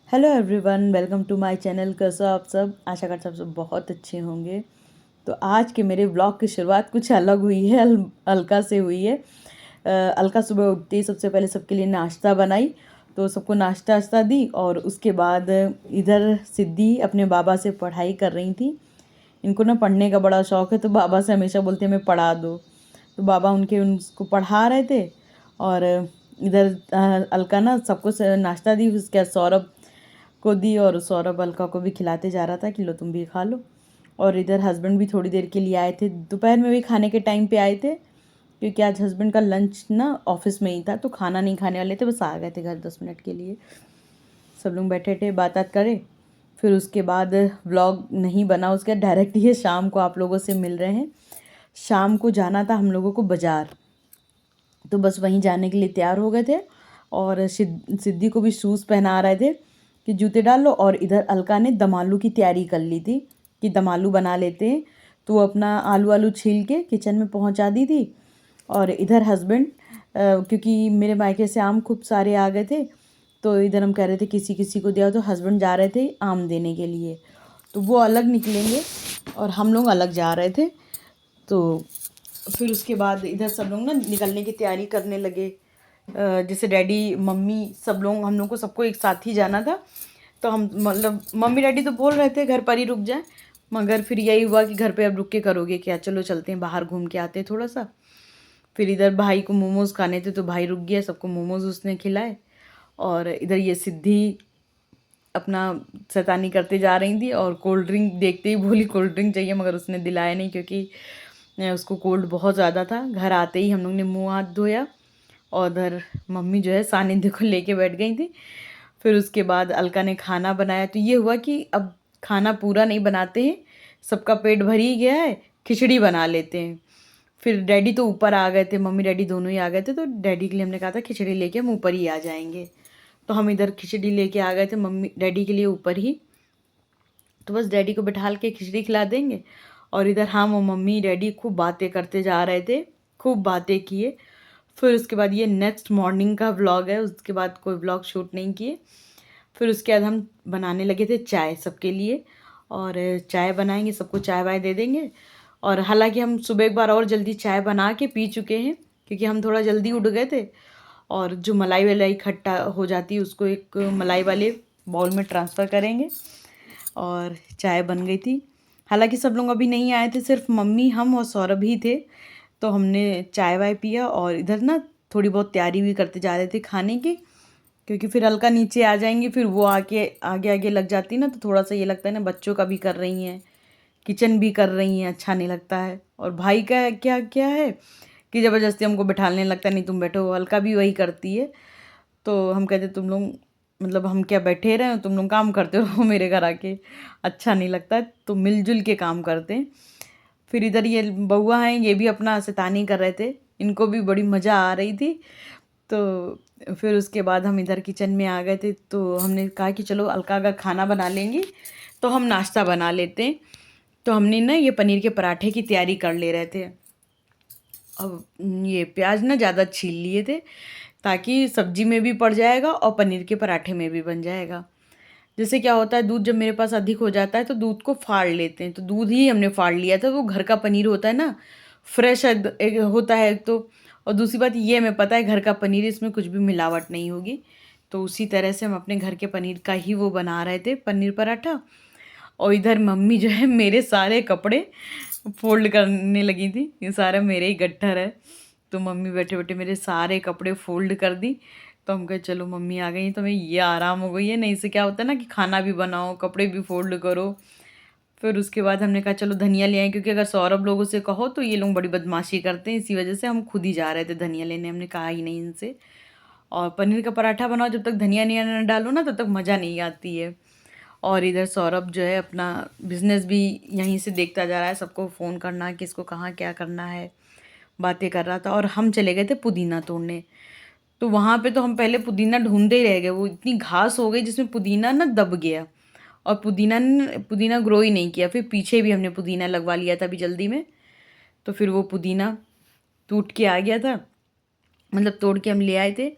Hello everyone, welcome to my channel. कैसे हो आप सब? आशा करता हूँ आप सब बहुत अच्छे होंगे। तो आज के मेरे व्लॉग की शुरुआत कुछ अलग हुई है, अलका से हुई है। अलका सुबह उठते ही सबसे पहले सबके लिए नाश्ता बनाई, तो सबको नाश्ता वाश्ता दी। और उसके बाद इधर सिद्धि अपने बाबा से पढ़ाई कर रही थी। इनको ना पढ़ने का बड़ा शौक़ है, तो बाबा से हमेशा बोलते हैं हमें पढ़ा दो। तो बाबा उनको पढ़ा रहे थे। और इधर अलका ना सबको नाश्ता दी। उसके बाद सौरभ को दी और सौरभ अलका को भी खिलाते जा रहा था कि लो तुम भी खा लो। और इधर हस्बैंड भी थोड़ी देर के लिए आए थे, दोपहर में भी खाने के टाइम पे आए थे, क्योंकि आज हस्बैंड का लंच ना ऑफिस में ही था, तो खाना नहीं खाने वाले थे, बस आ गए थे घर 10 मिनट के लिए। सब लोग बैठे थे, बात करे। फिर उसके बाद व्लॉग नहीं बना, उसके बाद डायरेक्ट ही शाम को आप लोगों से मिल रहे हैं। शाम को जाना था हम लोगों को बाज़ार, तो बस वहीं जाने के लिए तैयार हो गए थे। और सिद्धि को भी शूज़ पहना रहे थे कि जूते डाल लो। और इधर अलका ने दम आलू की तैयारी कर ली थी कि दम आलू बना लेते हैं, तो वो अपना आलू छील के किचन में पहुंचा दी थी। और इधर हस्बैंड, क्योंकि मेरे मायके से आम खूब सारे आ गए थे, तो इधर हम कह रहे थे किसी किसी को दिया, तो हस्बैंड जा रहे थे आम देने के लिए। तो वो अलग निकलेंगे और हम लोग अलग जा रहे थे। तो फिर उसके बाद इधर सब लोग ना निकलने की तैयारी करने लगे। जैसे डैडी मम्मी सब लोग, हम लोग को सबको एक साथ ही जाना था। तो हम मतलब मम्मी डैडी तो बोल रहे थे घर पर ही रुक जाए, मगर फिर यही हुआ कि घर पे अब रुक के करोगे क्या, चलो चलते हैं बाहर घूम के आते हैं थोड़ा सा। फिर इधर भाई को मोमोज़ खाने थे, तो भाई रुक गया, सबको मोमोज़ उसने खिलाए। और इधर ये सिद्धि अपना शैतानी करते जा रही थी, और कोल्ड ड्रिंक देखते ही बोली कोल्ड ड्रिंक चाहिए, मगर उसने दिलाया नहीं, क्योंकि उसको कोल्ड बहुत ज़्यादा था। घर आते ही हम लोग ने मुँह हाथ धोया, और उधर मम्मी जो है सानिध्य को लेके बैठ गई थी। फिर उसके बाद अलका ने खाना बनाया। तो ये हुआ कि अब खाना पूरा नहीं बनाते हैं, सबका पेट भर ही गया है, खिचड़ी बना लेते हैं। फिर डैडी तो ऊपर आ गए थे, मम्मी डैडी दोनों ही आ गए थे, तो डैडी के लिए हमने कहा था खिचड़ी लेके हम ऊपर ही आ जाएंगे। तो हम इधर खिचड़ी लेके आ गए थे मम्मी डैडी के लिए ऊपर ही। तो बस डैडी को बैठा के खिचड़ी खिला देंगे। और इधर हम और मम्मी डैडी खूब बातें करते जा रहे थे, खूब बातें किए। फिर उसके बाद ये नेक्स्ट मॉर्निंग का व्लॉग है, उसके बाद कोई व्लॉग शूट नहीं किए। फिर उसके बाद हम बनाने लगे थे चाय सबके लिए, और चाय बनाएंगे, सबको चाय वाय दे देंगे। और हालांकि हम सुबह एक बार और जल्दी चाय बना के पी चुके हैं, क्योंकि हम थोड़ा जल्दी उठ गए थे। और जो मलाई वलाई खट्टा हो जाती है, उसको एक मलाई वाले बाउल में ट्रांसफ़र करेंगे। और चाय बन गई थी। हालांकि सब लोग अभी नहीं आए थे, सिर्फ मम्मी, हम और सौरभ ही थे। तो हमने चाय वाय पिया, और इधर ना थोड़ी बहुत तैयारी भी करते जा रहे थे खाने की, क्योंकि फिर अलका नीचे आ जाएंगी, फिर वो आके आगे आगे लग जाती ना, तो थोड़ा सा ये लगता है ना बच्चों का भी कर रही हैं, किचन भी कर रही हैं, अच्छा नहीं लगता है। और भाई का क्या क्या है कि ज़बरदस्ती हमको बैठाने लगता है, नहीं तुम बैठो। अलका भी वही करती है। तो हम कहते तुम लोग मतलब हम क्या बैठे रहे हो, तुम लोग काम करते रहो मेरे घर आके, अच्छा नहीं लगता है, तो मिलजुल के काम करते हैं। फिर इधर ये बउआ हैं, ये भी अपना शैतानी कर रहे थे, इनको भी बड़ी मज़ा आ रही थी। तो फिर उसके बाद हम इधर किचन में आ गए थे, तो हमने कहा कि चलो अलका अगर खाना बना लेंगी तो हम नाश्ता बना लेते हैं। तो हमने ना ये पनीर के पराठे की तैयारी कर ले रहे थे। अब ये प्याज ना ज़्यादा छील लिए थे, ताकि सब्जी में भी पड़ जाएगा और पनीर के पराठे में भी बन जाएगा। जैसे क्या होता है, दूध जब मेरे पास अधिक हो जाता है तो दूध को फाड़ लेते हैं, तो दूध ही हमने फाड़ लिया था। वो घर का पनीर होता है ना, फ्रेश होता है एक तो, और दूसरी बात ये हमें पता है घर का पनीर, इसमें कुछ भी मिलावट नहीं होगी। तो उसी तरह से हम अपने घर के पनीर का ही वो बना रहे थे, पनीर पराठा। और इधर मम्मी जो है मेरे सारे कपड़े फोल्ड करने लगी थी, ये सारा मेरे ही गट्ठर है, तो मम्मी बैठे बैठे मेरे सारे कपड़े फोल्ड कर दी। तो हम कहे चलो मम्मी आ गई तो हमें ये आराम हो गई है, नहीं से क्या होता है ना कि खाना भी बनाओ, कपड़े भी फोल्ड करो। फिर उसके बाद हमने कहा चलो धनिया ले आए, क्योंकि अगर सौरभ लोगों से कहो तो ये लोग बड़ी बदमाशी करते हैं, इसी वजह से हम खुद ही जा रहे थे धनिया लेने, हमने कहा ही नहीं इनसे। और पनीर का पराठा बनाओ, जब तक धनिया नहीं ना डालो ना तब तक मज़ा नहीं आती है। और इधर सौरभ जो है अपना बिजनेस भी यहीं से देखता जा रहा है, सबको फ़ोन करना किसको कहाँ क्या करना है, बातें कर रहा था। और हम चले गए थे पुदीना तोड़ने। तो वहाँ पे तो हम पहले पुदीना ढूंढते ही रह गए, वो इतनी घास हो गई जिसमें पुदीना ना दब गया, और पुदीना ग्रो ही नहीं किया। फिर पीछे भी हमने पुदीना लगवा लिया था अभी जल्दी में, तो फिर वो पुदीना टूट के आ गया था, मतलब तोड़ के हम ले आए थे।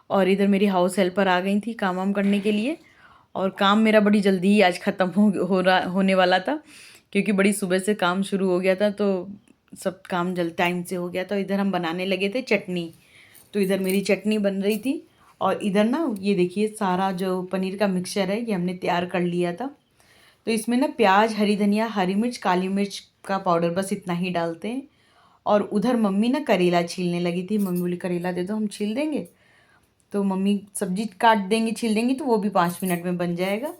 और इधर मेरी हाउस हेल्पर आ गई थी काम वाम करने के लिए, और काम मेरा बड़ी जल्दी ही आज ख़त्म होने वाला था, क्योंकि बड़ी सुबह से काम शुरू हो गया था, तो सब काम जल्द टाइम से हो गया। तो इधर हम बनाने लगे थे चटनी। तो इधर मेरी चटनी बन रही थी, और इधर ना ये देखिए सारा जो पनीर का मिक्सचर है ये हमने तैयार कर लिया था। तो इसमें ना प्याज, हरी धनिया, हरी मिर्च, काली मिर्च का पाउडर, बस इतना ही डालते हैं। और उधर मम्मी ना करेला छीलने लगी थी। मम्मी बोली करेला दे दो, हम छील देंगे। तो मम्मी सब्जी काट देंगी, छील देंगी, तो वो भी 5 मिनट में बन जाएगा।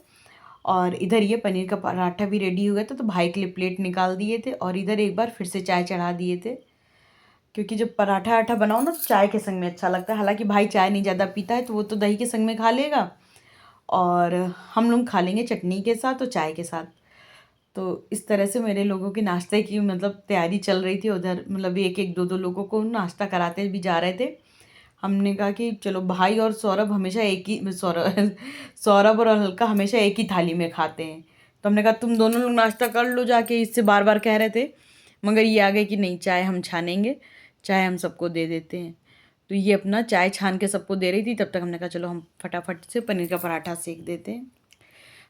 और इधर ये पनीर का पराठा भी रेडी हो गया था, तो भाई के लिए प्लेट निकाल दिए थे। और इधर एक बार फिर से चाय चढ़ा दिए थे, क्योंकि जब पराठा आठा बनाओ ना तो चाय के संग में अच्छा लगता है। हालांकि भाई चाय नहीं ज़्यादा पीता है, तो वो तो दही के संग में खा लेगा, और हम लोग खा लेंगे चटनी के साथ और चाय के साथ। तो इस तरह से मेरे लोगों के नाश्ते की मतलब तैयारी चल रही थी उधर। मतलब एक एक दो दो लोगों को नाश्ता कराते भी जा रहे थे। हमने कहा कि चलो, भाई और सौरभ हमेशा एक ही सौरभ और हल्का हमेशा एक ही थाली में खाते हैं। तो हमने कहा तुम दोनों लोग नाश्ता कर लो जाके, इससे बार बार कह रहे थे। मगर ये आ गए कि नहीं, चाय हम छानेंगे, चाय हम सबको दे देते हैं। तो ये अपना चाय छान के सबको दे रही थी, तब तक हमने कहा चलो हम फटाफट से पनीर का पराठा सेक देते हैं।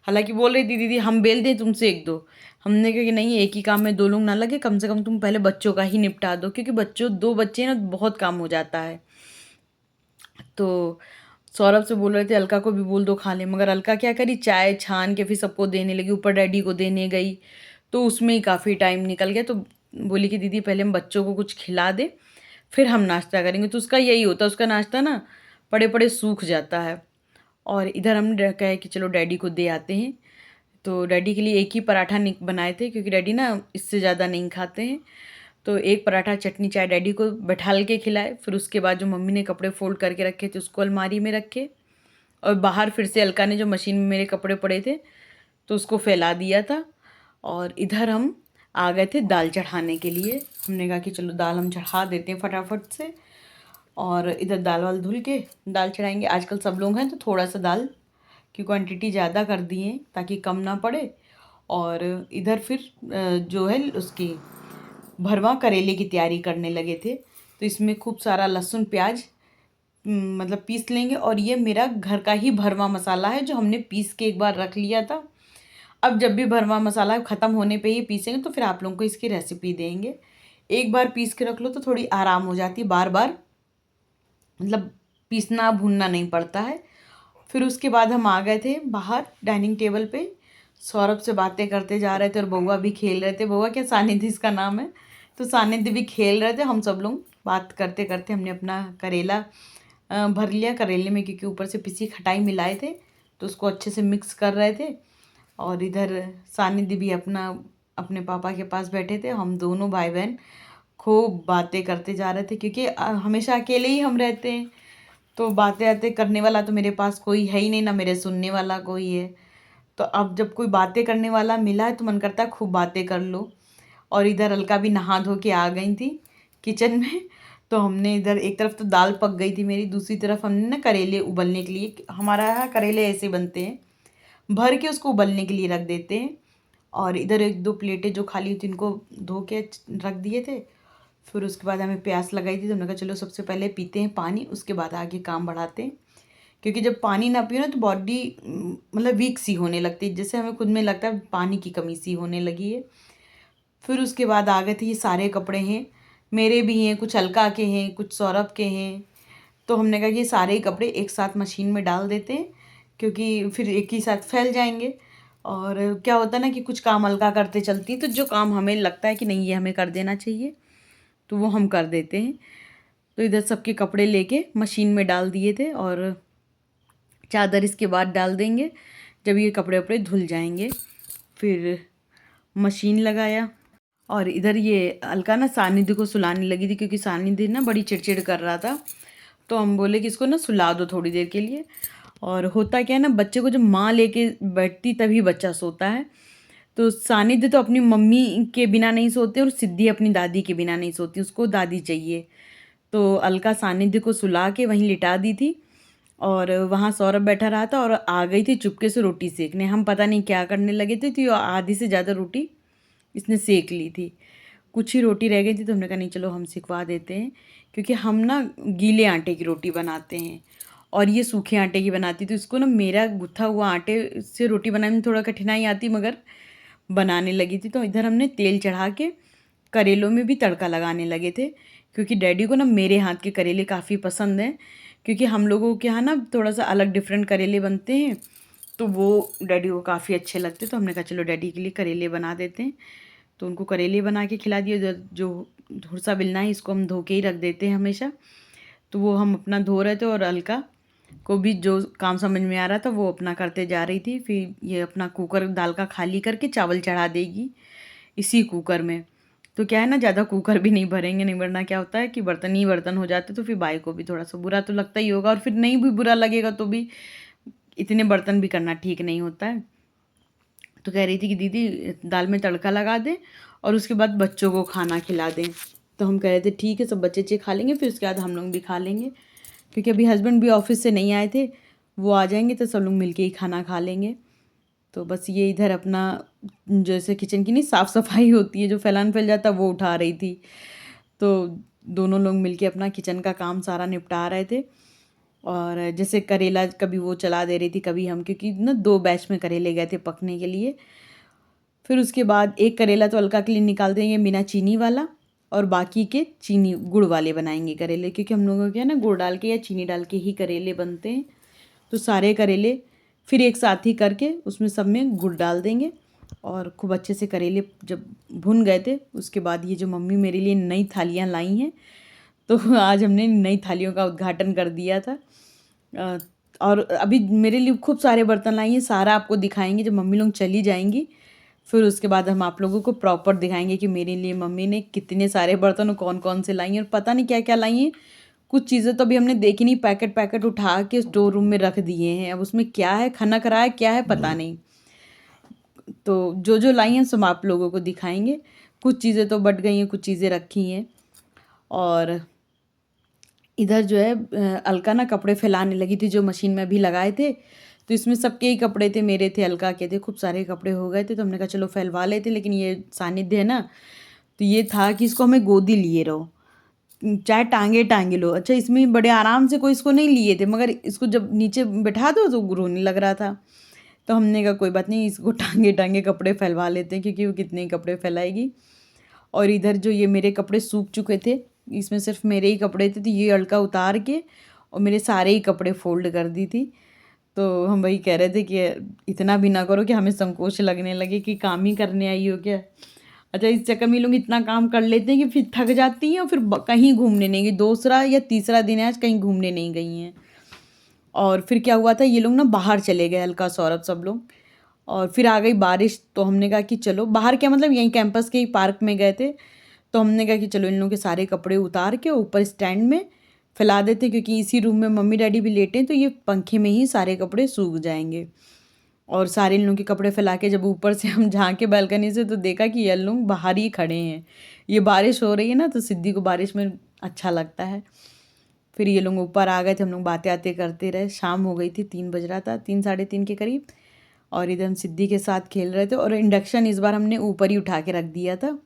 हालांकि बोल रही थी दीदी हम बेल दें तुम सेक दो। हमने कहा कि नहीं, एक ही काम में दो लोग ना लगे, कम से कम तुम पहले बच्चों का ही निपटा दो, क्योंकि दो बच्चे ना बहुत काम हो जाता है। तो सौरभ से बोल रहे थे अलका को भी बोल दो खा ले, मगर अलका क्या करी, चाय छान के फिर सबको देने लगी, ऊपर डैडी को देने गई। तो उसमें ही काफ़ी टाइम निकल गया। तो बोली कि दीदी पहले हम बच्चों को कुछ खिला दे, फिर हम नाश्ता करेंगे। तो उसका यही होता है, उसका नाश्ता ना पड़े पड़े सूख जाता है। और इधर हम कहे कि चलो डैडी को दे आते हैं। तो डैडी के लिए एक ही पराठा बनाए थे, क्योंकि डैडी ना इससे ज़्यादा नहीं खाते हैं। तो एक पराठा चटनी चाय डैडी को बैठाल के खिलाए। फिर उसके बाद जो मम्मी ने कपड़े फोल्ड करके रखे थे उसको अलमारी में रखे, और बाहर फिर से अलका ने जो मशीन में मेरे कपड़े पड़े थे तो उसको फैला दिया था। और इधर हम आ गए थे दाल चढ़ाने के लिए। हमने कहा कि चलो दाल हम चढ़ा देते हैं फटाफट से। और इधर दाल वाल धुल के दाल चढ़ाएंगे। आजकल सब लोग हैं तो थोड़ा सा दाल की क्वांटिटी ज़्यादा कर दिए ताकि कम ना पड़े। और इधर फिर जो है उसकी भरवा करेले की तैयारी करने लगे थे। तो इसमें खूब सारा लहसुन प्याज मतलब पीस लेंगे। और ये मेरा घर का ही भरवा मसाला है जो हमने पीस के एक बार रख लिया था। अब जब भी भरवा मसाला ख़त्म होने पे ही पीसेंगे, तो फिर आप लोगों को इसकी रेसिपी देंगे। एक बार पीस के रख लो तो थोड़ी आराम हो जाती है, बार बार मतलब पीसना भूनना नहीं पड़ता है। फिर उसके बाद हम आ गए थे बाहर डाइनिंग टेबल पे। सौरभ से बातें करते जा रहे थे और बउआ भी खेल रहे थे। बउआ क्या, सानिध्य इसका नाम है। तो सानिध्य भी खेल रहे थे। हम सब लोग बात करते करते हमने अपना करेला भर लिया। करेले में क्योंकि ऊपर से पिसी खटाई मिलाए थे तो उसको अच्छे से मिक्स कर रहे थे। और इधर सानिध्य भी अपने पापा के पास बैठे थे। हम दोनों भाई बहन खूब बातें करते जा रहे थे, क्योंकि हमेशा अकेले ही हम रहते हैं। तो बातें आते करने वाला तो मेरे पास कोई है ही नहीं, ना मेरे सुनने वाला कोई है। तो अब जब कोई बातें करने वाला मिला है तो मन करता है खूब बातें कर लो। और इधर अलका भी नहा धो के आ गई थी किचन में। तो हमने इधर एक तरफ तो दाल पक गई थी मेरी, दूसरी तरफ हमने ना करेले उबलने के लिए, हमारा यहाँ करेले ऐसे बनते हैं, भर के उसको उबलने के लिए रख देते हैं। और इधर एक दो प्लेटें जो खाली थी इनको धो के रख दिए थे। फिर उसके बाद हमें प्यास लगाई थी तो हमने कहा चलो सबसे पहले पीते हैं पानी, उसके बाद आगे काम बढ़ाते हैं। क्योंकि जब पानी ना पियो ना तो बॉडी मतलब वीक सी होने लगती है, जैसे हमें खुद में लगता है पानी की कमी सी होने लगी है। फिर उसके बाद आ गए थे, ये सारे कपड़े हैं मेरे भी हैं, कुछ अलका के हैं, कुछ सौरभ के हैं। तो हमने कहा कि ये सारे ही कपड़े एक साथ मशीन में डाल देते हैं, क्योंकि फिर एक ही साथ फैल जाएंगे। और क्या होता है ना कि कुछ काम अलका करते चलती हैं, तो जो काम हमें लगता है कि नहीं ये हमें कर देना चाहिए तो वो हम कर देते हैं। तो इधर सबके कपड़े लेके मशीन में डाल दिए थे, और चादर इसके बाद डाल देंगे जब ये कपड़े वपड़े धुल जाएंगे। फिर मशीन लगाया। और इधर ये अलका ना सानिध्य को सुलाने लगी थी, क्योंकि सानिध्य ना बड़ी चिड़चिड़ कर रहा था। तो हम बोले कि इसको ना सुला दो थोड़ी देर के लिए। और होता क्या है ना, बच्चे को जब माँ लेके बैठती तभी बच्चा सोता है। तो सानिध्य तो अपनी मम्मी के बिना नहीं सोते, और सिद्धि अपनी दादी के बिना नहीं सोती, उसको दादी चाहिए। तो अलका सानिध्य को सुला के वहीं लिटा दी थी, और वहाँ सौरभ बैठा रहा था। और आ गई थी चुपके से रोटी सेकने। हम पता नहीं क्या करने लगे थे, तो आधी से ज़्यादा रोटी इसने सेक ली थी। कुछ ही रोटी रह गई थी तो हमने कहा नहीं चलो हम सिकवा देते हैं, क्योंकि हम ना गीले आटे की रोटी बनाते हैं। और ये सूखे आटे की बनाती। तो इसको ना मेरा गुथा हुआ आटे से रोटी बनाने में थोड़ा कठिनाई आती, मगर बनाने लगी थी। तो इधर हमने तेल चढ़ा के करेलों में भी तड़का लगाने लगे थे, क्योंकि डैडी को ना मेरे हाथ के करेले काफ़ी पसंद हैं। क्योंकि हम लोगों के यहाँ ना थोड़ा सा अलग डिफरेंट करेले बनते हैं, तो वो डैडी को काफ़ी अच्छे लगते। तो हमने कहा चलो डैडी के लिए करेले बना देते हैं। तो उनको करेले बना के खिला दिए। जो हुरसा बेलना है इसको हम धो के ही रख देते हैं हमेशा। तो वो हम अपना धो रहे थे और अलका को भी जो काम समझ में आ रहा था वो अपना करते जा रही थी। फिर ये अपना कुकर दाल का खाली करके चावल चढ़ा देगी इसी कुकर में। तो क्या है ना, ज़्यादा कुकर भी नहीं भरेंगे, नहीं वरना क्या होता है कि बर्तन ही बर्तन हो जाते, तो फिर भाई को भी थोड़ा सा बुरा तो लगता ही होगा, और फिर नहीं भी बुरा लगेगा तो भी इतने बर्तन भी करना ठीक नहीं होता है। तो कह रही थी कि दीदी दाल में तड़का लगा दें और उसके बाद बच्चों को खाना खिला दें। तो हम कह रहे थे ठीक है, सब बच्चे खा लेंगे, फिर उसके बाद हम लोग भी खा लेंगे, क्योंकि अभी हस्बैंड भी ऑफिस से नहीं आए थे, वो आ जाएंगे तो सब लोग मिलके ही खाना खा लेंगे। तो बस ये इधर अपना जैसे किचन की नहीं साफ़ सफाई होती है, जो फैलान फैल जाता है वो उठा रही थी। तो दोनों लोग मिलके अपना किचन का काम सारा निपटा रहे थे। और जैसे करेला कभी वो चला दे रही थी, कभी हम, क्योंकि ना 2 बैच में करेले गए थे पकने के लिए। फिर उसके बाद एक करेला तो अलका के लिए निकाल देंगे बिना चीनी वाला, और बाकी के चीनी गुड़ वाले बनाएंगे करेले, क्योंकि हम लोगों के यहाँ ना गुड़ डाल के या चीनी डाल के ही करेले बनते हैं। तो सारे करेले फिर एक साथ ही करके उसमें सब में गुड़ डाल देंगे। और खूब अच्छे से करेले जब भुन गए थे, उसके बाद ये जो मम्मी मेरे लिए नई थालियाँ लाई हैं, तो आज हमने नई थालियों का उद्घाटन कर दिया था। और अभी मेरे लिए खूब सारे बर्तन लाई हैं, सारा आपको दिखाएंगे जब मम्मी लोग चली जाएंगी। फिर उसके बाद हम आप लोगों को प्रॉपर दिखाएंगे कि मेरे लिए मम्मी ने कितने सारे बर्तन कौन कौन से लाई हैं, और पता नहीं क्या क्या लाई हैं। कुछ चीज़ें तो अभी हमने देखी नहीं, पैकेट पैकेट उठा के स्टोर रूम में रख दिए हैं। अब उसमें क्या है, खनक रहा है क्या है पता नहीं। तो जो जो लाई हैं सब आप लोगों को दिखाएंगे। कुछ चीज़ें तो बट गई हैं, कुछ चीज़ें रखी हैं। और इधर जो है अलका ना कपड़े फैलाने लगी थी, जो मशीन में अभी लगाए थे। तो इसमें सबके ही कपड़े थे, मेरे थे, अलका के थे, खूब सारे कपड़े हो गए थे। तो हमने कहा चलो फैलवा लेते, लेकिन ये सानिध्य है ना, तो ये था कि इसको हमें गोदी लिए रहो, चाहे टांगे टांगे लो। अच्छा, इसमें बड़े आराम से कोई इसको नहीं लिए थे, मगर इसको जब नीचे बैठा दो तो रोने लग रहा था। तो हमने कहा कोई बात नहीं, इसको टांगे टांगे कपड़े फैलवा लेते हैं, क्योंकि वो कितने ही कपड़े फैलाएगी। और इधर जो ये मेरे कपड़े सूख चुके थे, इसमें सिर्फ मेरे ही कपड़े थे, तो ये अलका उतार के और मेरे सारे ही कपड़े फोल्ड कर दी थी। तो हम वही कह रहे थे कि इतना भी ना करो कि हमें संकोच लगने लगे कि काम ही करने आई हो क्या। अच्छा, इस चक्कर में लोग इतना काम कर लेते हैं कि फिर थक जाती हैं और फिर कहीं घूमने नहीं गई। दूसरा या तीसरा दिन है आज, कहीं घूमने नहीं गई हैं। और फिर क्या हुआ था, ये लोग ना बाहर चले गए, अलका सौरभ सब लोग। और फिर आ गई बारिश, तो हमने कहा कि चलो बाहर, क्या मतलब यहीं कैंपस के ही पार्क में गए थे। तो हमने कहा कि चलो इन लोगों के सारे कपड़े उतार के ऊपर स्टैंड में फैला देते, क्योंकि इसी रूम में मम्मी डैडी भी लेटे हैं, तो ये पंखे में ही सारे कपड़े सूख जाएंगे। और सारे इन लोगों के कपड़े फैला के जब ऊपर से हम झाँके बालकनी से, तो देखा कि ये लोग बाहर ही खड़े हैं। ये बारिश हो रही है ना, तो सिद्धि को बारिश में अच्छा लगता है। फिर ये लोग ऊपर आ गए थे, हम लोग बातें आते करते रहे। शाम हो गई थी, 3 बज रहा था, 3 साढ़े 3 के करीब। और इधर हम सिद्धि के साथ खेल रहे थे, और इंडक्शन इस बार हमने ऊपर ही उठा के रख दिया था।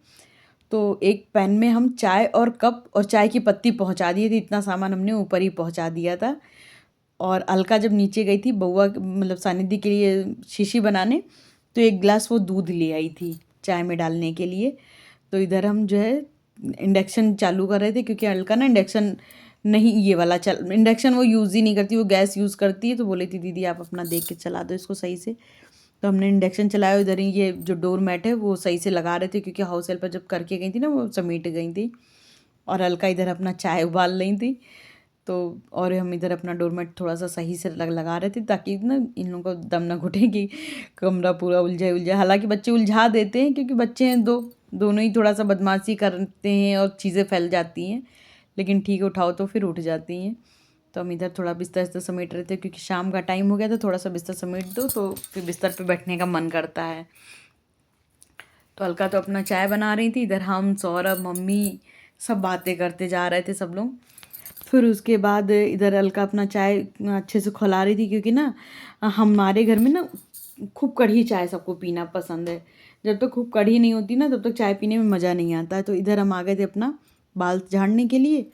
तो एक पैन में हम चाय और कप और चाय की पत्ती पहुंचा दिए थे, इतना सामान हमने ऊपर ही पहुंचा दिया था। और अलका जब नीचे गई थी बउआ मतलब सानिध्य के लिए शीशी बनाने, तो एक गिलास वो दूध ले आई थी चाय में डालने के लिए। तो इधर हम जो है इंडक्शन चालू कर रहे थे, क्योंकि अलका ना इंडक्शन नहीं, ये वाला इंडक्शन वो यूज़ ही नहीं करती, वो गैस यूज़ करती है। तो बोली थी दीदी आप अपना देख के चला दो इसको सही से। तो हमने इंडक्शन चलाया। इधर ही ये जो डोर मैट है वो सही से लगा रहे थे, क्योंकि हाउस हेल्पर जब करके गई थी ना वो समेट गई थी। और अलका इधर अपना चाय उबाल रही थी। तो और हम इधर अपना डोरमेट थोड़ा सा सही से लगा रहे थे, ताकि ना इन लोगों को दम ना घुटे कि कमरा पूरा उलझे। हालांकि बच्चे उलझा देते हैं, क्योंकि बच्चे हैं दोनों ही थोड़ा सा बदमाशी करते हैं और चीज़ें फैल जाती हैं, लेकिन ठीक है उठाओ तो फिर उठ जाती हैं। तो हम इधर थोड़ा बिस्तर समेट रहे थे, क्योंकि शाम का टाइम हो गया था, थोड़ा सा बिस्तर समेट दो तो फिर बिस्तर पे बैठने का मन करता है। तो अलका तो अपना चाय बना रही थी, इधर हम सौरभ मम्मी सब बातें करते जा रहे थे सब लोग। फिर उसके बाद इधर अलका अपना चाय अच्छे से खौला रही थी, क्योंकि ना हमारे घर में ना खूब कढ़ी चाय सबको पीना पसंद है। जब तक खूब कढ़ी नहीं होती ना, तब तक चाय पीने में मज़ा नहीं आता है। तो इधर हम आ गए थे अपना बाल झाड़ने के लिए,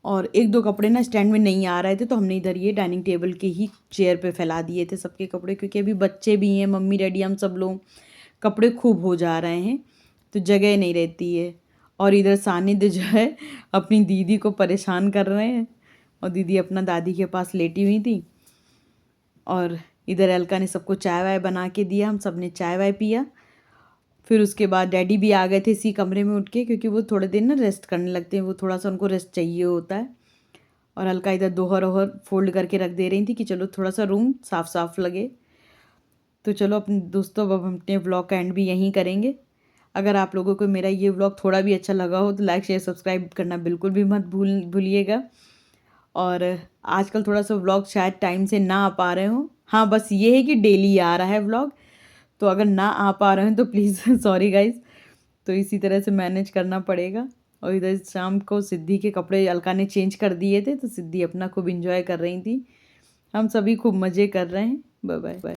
और एक दो कपड़े ना स्टैंड में नहीं आ रहे थे, तो हमने इधर ये डाइनिंग टेबल के ही चेयर पे फैला दिए थे सबके कपड़े, क्योंकि अभी बच्चे भी हैं, मम्मी डैडी हम सब लोग, कपड़े खूब हो जा रहे हैं तो जगह नहीं रहती है। और इधर सानिध्य जो है अपनी दीदी को परेशान कर रहे हैं, और दीदी अपना दादी के पास लेटी हुई थी। और इधर अलका ने सबको चाय वाय बना के दिया, हम सब ने चाय वाय पिया। फिर उसके बाद डैडी भी आ गए थे इसी कमरे में उठ के, क्योंकि वो थोड़े दिन ना रेस्ट करने लगते हैं, वो थोड़ा सा उनको रेस्ट चाहिए होता है। और अलका इधर दोहर ओहर फोल्ड करके रख दे रही थी कि चलो थोड़ा सा रूम साफ साफ लगे। तो चलो अपने दोस्तों, अब हम अपने व्लॉग का एंड भी यहीं करेंगे। अगर आप लोगों को मेरा ये व्लॉग थोड़ा भी अच्छा लगा हो तो लाइक शेयर सब्सक्राइब करना बिल्कुल भी मत भूलिएगा। और आजकल थोड़ा सा व्लॉग शायद टाइम से ना आ पा रहे हो, हाँ बस ये है कि डेली आ रहा है व्लॉग, तो अगर ना आ पा रहे हैं तो प्लीज़ सॉरी गाइज। तो इसी तरह से मैनेज करना पड़ेगा। और इधर शाम को सिद्धि के कपड़े अलका ने चेंज कर दिए थे, तो सिद्धि अपना खूब इंजॉय कर रही थी, हम सभी खूब मज़े कर रहे हैं। Bye bye.